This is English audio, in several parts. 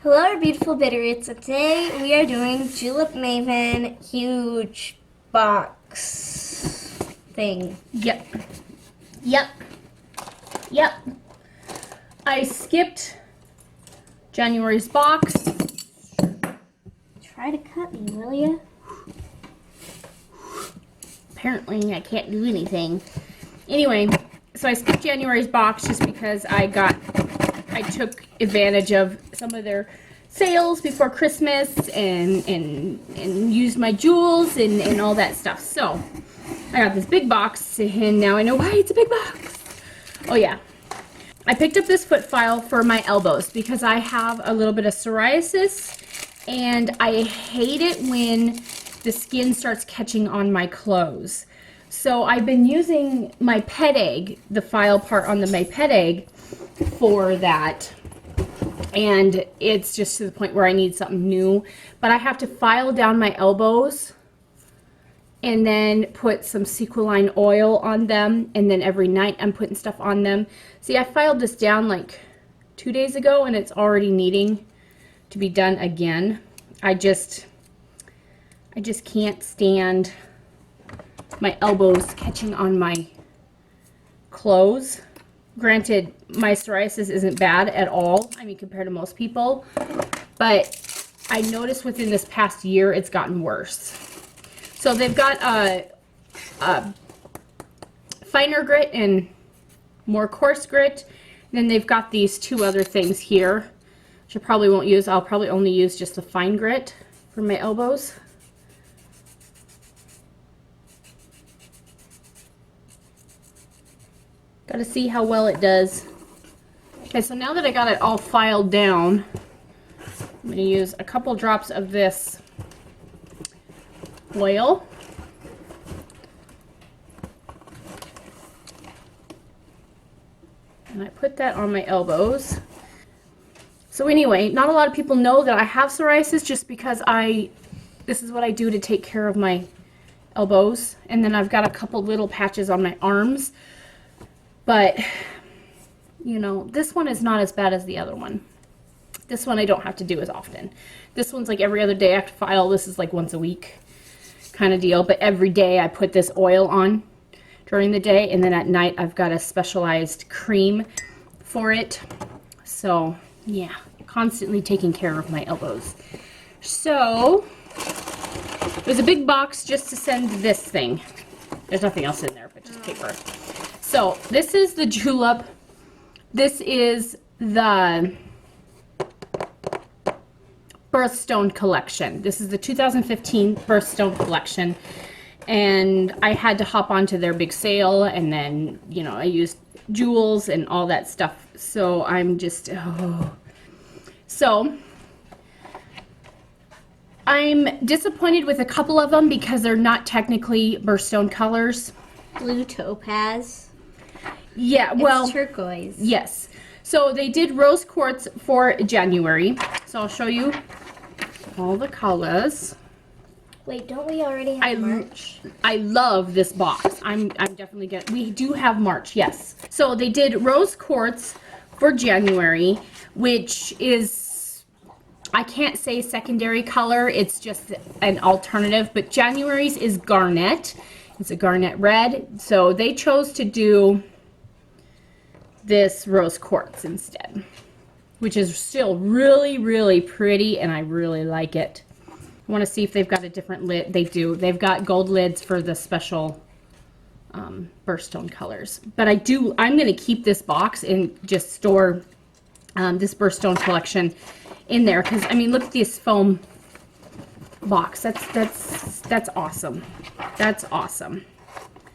Hello, beautiful bitterroots. So today we are doing Julep Maven huge box thing. Yep. Yep. Yep. I skipped January's box. Try to cut me, will ya? Apparently I can't do anything. Anyway, so I skipped January's box just because I took advantage of some of their sales before Christmas and used my jewels and all that stuff. So I got this big box and now I know why it's a big box. Oh yeah. I picked up this foot file for my elbows because I have a little bit of psoriasis and I hate it when the skin starts catching on my clothes. So I've been using my pet egg, the file part on my pet egg for that. And it's just to the point where I need something new. But I have to file down my elbows and then put some Sequaline oil on them. And then every night I'm putting stuff on them. See, I filed this down like 2 days ago and it's already needing to be done again. I just can't stand my elbows catching on my clothes. Granted, my psoriasis isn't bad at all, I mean, compared to most people, but I noticed within this past year it's gotten worse. So they've got a finer grit and more coarse grit. Then they've got these two other things here, which I probably won't use. I'll probably only use just the fine grit for my elbows. Gotta see how well it does. Okay, so now that I got it all filed down, I'm gonna use a couple drops of this oil. And I put that on my elbows. So anyway, not a lot of people know that I have psoriasis just because this is what I do to take care of my elbows. And then I've got a couple little patches on my arms. But, you know, this one is not as bad as the other one. This one I don't have to do as often. This one's like every other day I have to file. This is like once a week kind of deal. But every day I put this oil on during the day. And then at night I've got a specialized cream for it. So, yeah, constantly taking care of my elbows. So, there's a big box just to send this thing. There's nothing else in there but just paper. So this is the Julep. This is the Birthstone collection. This is the 2015 Birthstone collection. And I had to hop onto their big sale and then, you know, I used jewels and all that stuff. So I'm just, So I'm disappointed with a couple of them because they're not technically Birthstone colors. Blue topaz. Yeah, well, it's turquoise. Yes. So they did rose quartz for January. So I'll show you all the colors. Wait, don't we already have March? I love this box. I'm definitely getting. We do have March, yes. So they did rose quartz for January, which is, I can't say secondary color. It's just an alternative. But January's is garnet. It's a garnet red. So they chose to do this rose quartz instead, which is still really, really pretty, and I really like it. I want to see if they've got a different lid. They do. They've got gold lids for the special birthstone colors. But I'm going to keep this box and just store this birthstone collection in there because, I mean, look at this foam box. That's awesome. That's awesome.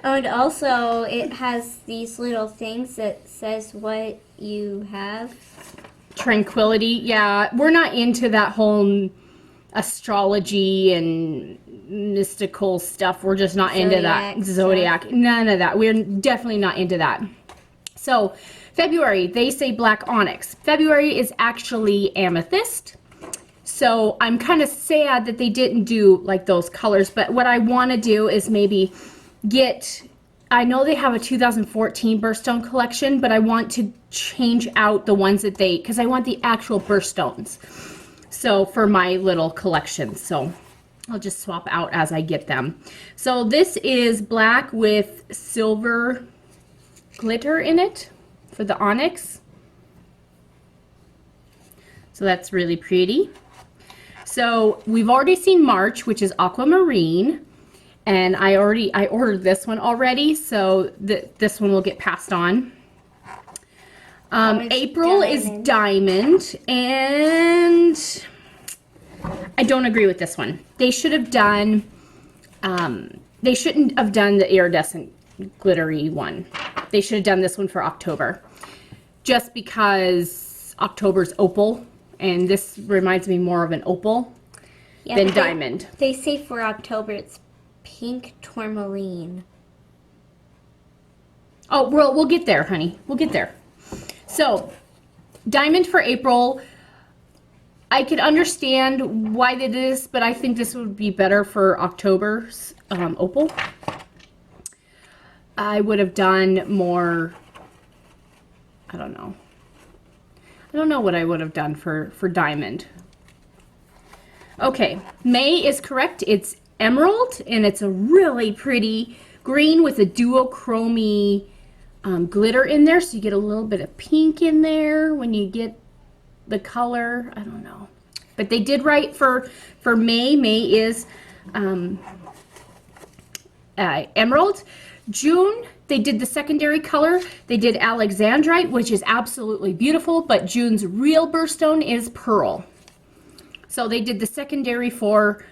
Oh, and also it has these little things that says what you have. Tranquility. Yeah, we're not into that whole astrology and mystical stuff. We're just not into that. Zodiac. None of that. We're definitely not into that. So February, they say black onyx. February is actually amethyst. So I'm kind of sad that they didn't do like those colors. But what I want to do is maybe get I know they have a 2014 birthstone collection, but I want to change out the ones that because I want the actual birthstones. So for my little collection. So I'll just swap out as I get them. So this is black with silver glitter in it for the onyx. So that's really pretty. So we've already seen March, which is aquamarine. And I ordered this one already, so this one will get passed on. April is diamond, and I don't agree with this one. They should have done, they shouldn't have done the iridescent glittery one. They should have done this one for October, just because October's opal, and this reminds me more of an opal than diamond. They say for October it's pink tourmaline. Oh, we'll get there, honey. We'll get there. So, diamond for April. I could understand why they did this, but I think this would be better for October's opal. I would have done more, I don't know. I don't know what I would have done for diamond. Okay, May is correct. It's emerald, and it's a really pretty green with a duochromy glitter in there, so you get a little bit of pink in there when you get the color. I don't know, but they did right for May. May is emerald. June, they did the secondary color. They did alexandrite, which is absolutely beautiful, but June's real birthstone is pearl. So they did the secondary for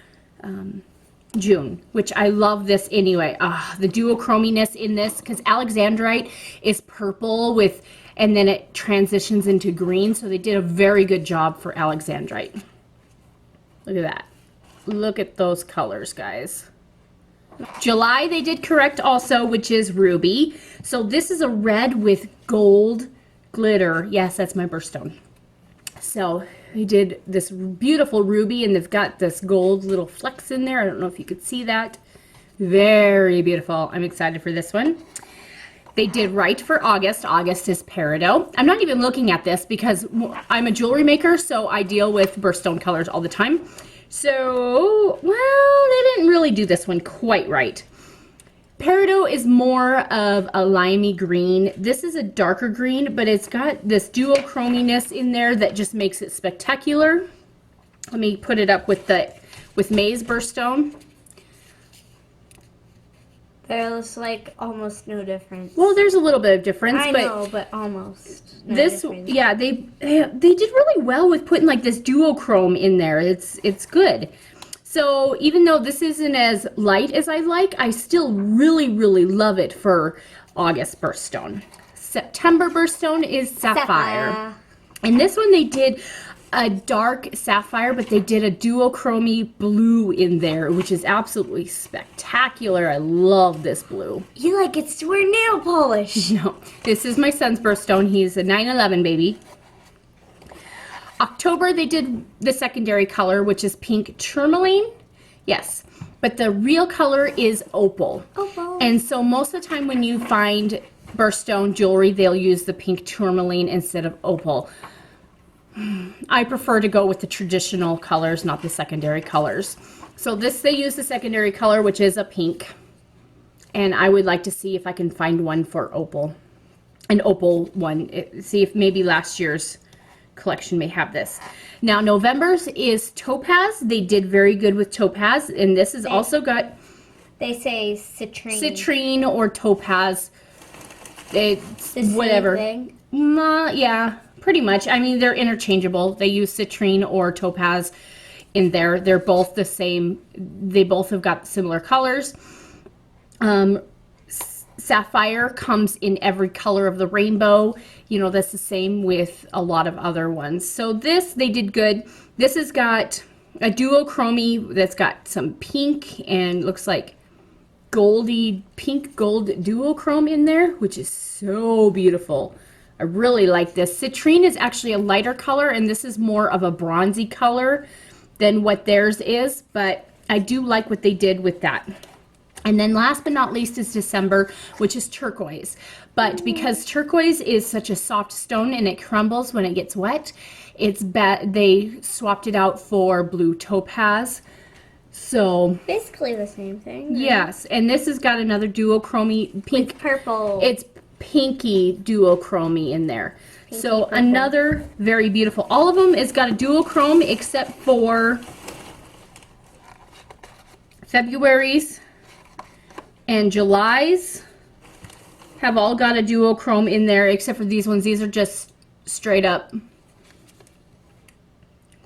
June, which I love this anyway. The duochrominess in this, because alexandrite is purple with, and then it transitions into green, so they did a very good job for alexandrite. Look at that. Look at those colors, guys. July, they did correct also, which is ruby. So this is a red with gold glitter. Yes, that's my birthstone. So we did this beautiful ruby, and they've got this gold little flecks in there. I don't know if you could see that. Very beautiful. I'm excited for this one. They did right for August. August is peridot. I'm not even looking at this because I'm a jewelry maker, so I deal with birthstone colors all the time. So, well, they didn't really do this one quite right. Peridot is more of a limey green. This is a darker green, but it's got this duochrominess in there that just makes it spectacular. Let me put it up with May's birthstone. There's like almost no difference. Well, there's a little bit of difference. I know, but almost no this, difference. yeah, they did really well with putting like this duochrome in there. It's good. So even though this isn't as light as I like, I still really, really love it for August birthstone. September birthstone is sapphire. And this one they did a dark sapphire, but they did a duochromy blue in there, which is absolutely spectacular. I love this blue. You like it to wear nail polish. No, this is my son's birthstone. He's a 9/11 baby. October, they did the secondary color, which is pink tourmaline. Yes, but the real color is opal. Opal. And so most of the time when you find birthstone jewelry, they'll use the pink tourmaline instead of opal. I prefer to go with the traditional colors, not the secondary colors. So this, they use the secondary color, which is a pink. And I would like to see if I can find one for opal. An opal one. See if maybe last year's collection may have this. Now November's is topaz. They did very good with topaz, and this has also got, they say citrine. Citrine or topaz. It's The same whatever. thing? Yeah, pretty much. I mean, they're interchangeable. They use citrine or topaz in there. They're both the same. They both have got similar colors. Sapphire comes in every color of the rainbow. You know, that's the same with a lot of other ones. So this, they did good. This has got a duochromy that's got some pink and looks like goldy, pink gold duochrome in there, which is so beautiful. I really like this. Citrine is actually a lighter color, and this is more of a bronzy color than what theirs is, but I do like what they did with that. And then last but not least is December, which is turquoise. But because turquoise is such a soft stone and it crumbles when it gets wet, they swapped it out for blue topaz. So basically the same thing. Right? Yes, and this has got another duochromy pink. With purple. It's pinky duochromy in there. Pinky so purple. Another very beautiful. All of them has got a duochrome except for February's and July's have all got a duochrome in there except for these ones. These are just straight up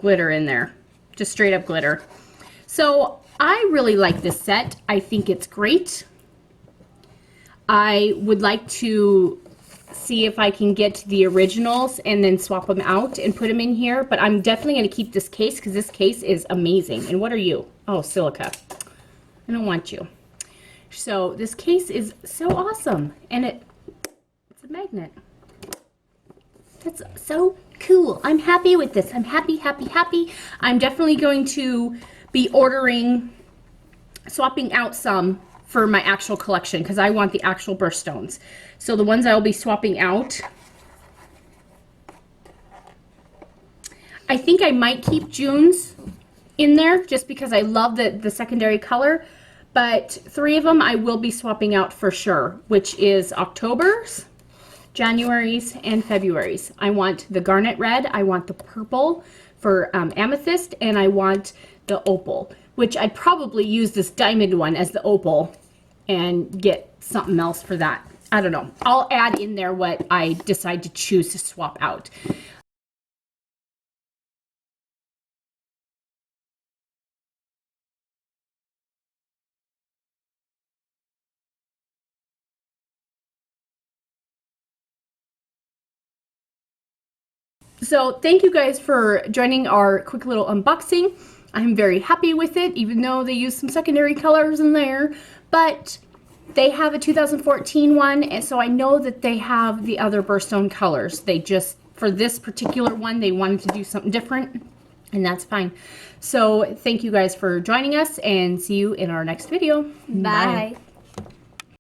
glitter in there. Just straight up glitter. So I really like this set. I think it's great. I would like to see if I can get the originals and then swap them out and put them in here. But I'm definitely going to keep this case because this case is amazing. And what are you? Oh, silica. I don't want you. So this case is so awesome. And it's a magnet. That's so cool. I'm happy with this. I'm happy, happy, happy. I'm definitely going to be swapping out some for my actual collection because I want the actual birthstones. So the ones I will be swapping out, I think I might keep June's in there just because I love the secondary color. But 3 of them I will be swapping out for sure, which is October's, January's, and February's. I want the garnet red, I want the purple for amethyst, and I want the opal, which I'd probably use this diamond one as the opal and get something else for that. I don't know. I'll add in there what I decide to choose to swap out. So thank you guys for joining our quick little unboxing. I'm very happy with it, even though they use some secondary colors in there. But they have a 2014 one, and so I know that they have the other birthstone colors. They just, for this particular one, they wanted to do something different, and that's fine. So thank you guys for joining us, and see you in our next video. Bye. Bye.